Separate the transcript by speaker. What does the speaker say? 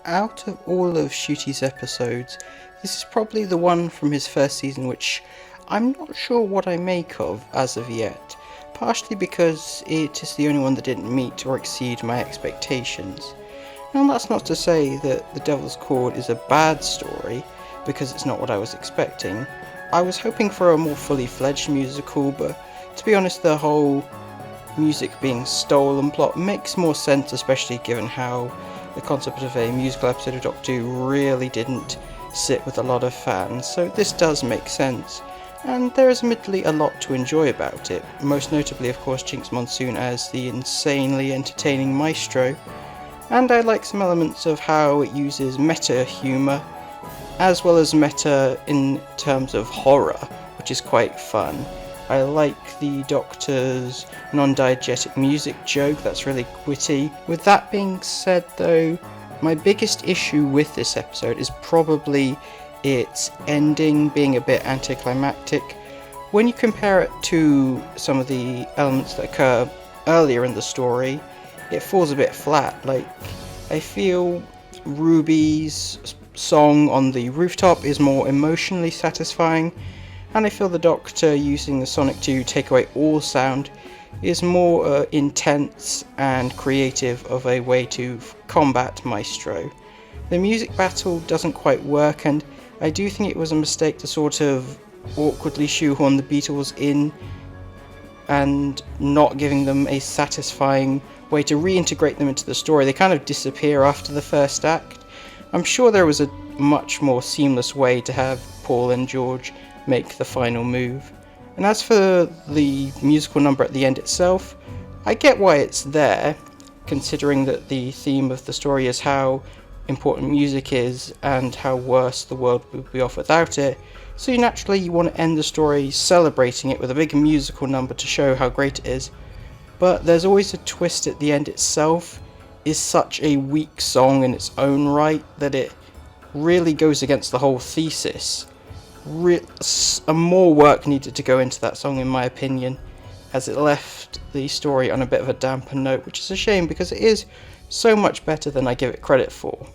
Speaker 1: Out of all of Shooty's episodes, this is probably the one from his first season which I'm not sure what I make of as of yet, partially because it is the only one that didn't meet or exceed my expectations. Now that's not to say that The Devil's Chord is a bad story, because it's not what I was expecting. I was hoping for a more fully fledged musical, but to be honest, the whole music being stolen plot makes more sense, especially given how the concept of a musical episode of Doctor Who really didn't sit with a lot of fans, so this does make sense. And there is admittedly a lot to enjoy about it, most notably of course Jinx Monsoon as the insanely entertaining maestro, and I like some elements of how it uses meta humour, as well as meta in terms of horror, which is quite fun. I like the Doctor's non-diegetic music joke, that's really witty. With that being said though, my biggest issue with this episode is probably its ending being a bit anticlimactic. When you compare it to some of the elements that occur earlier in the story, it falls a bit flat. Like, I feel Ruby's song on the rooftop is more emotionally satisfying, and I feel the Doctor using the sonic to take away all sound is more intense and creative of a way to combat Maestro. The music battle doesn't quite work, and I do think it was a mistake to sort of awkwardly shoehorn the Beatles in and not giving them a satisfying way to reintegrate them into the story. They kind of disappear after the first act. I'm sure there was a much more seamless way to have Paul and George make the final move. And as for the musical number at the end itself, I get why it's there, considering that the theme of the story is how important music is and how worse the world would be off without it, so naturally you want to end the story celebrating it with a big musical number to show how great it is. But there's always a twist at the end itself is such a weak song in its own right that it really goes against the whole thesis. More work needed to go into that song in my opinion, as it left the story on a bit of a damper note, which is a shame because it is so much better than I give it credit for.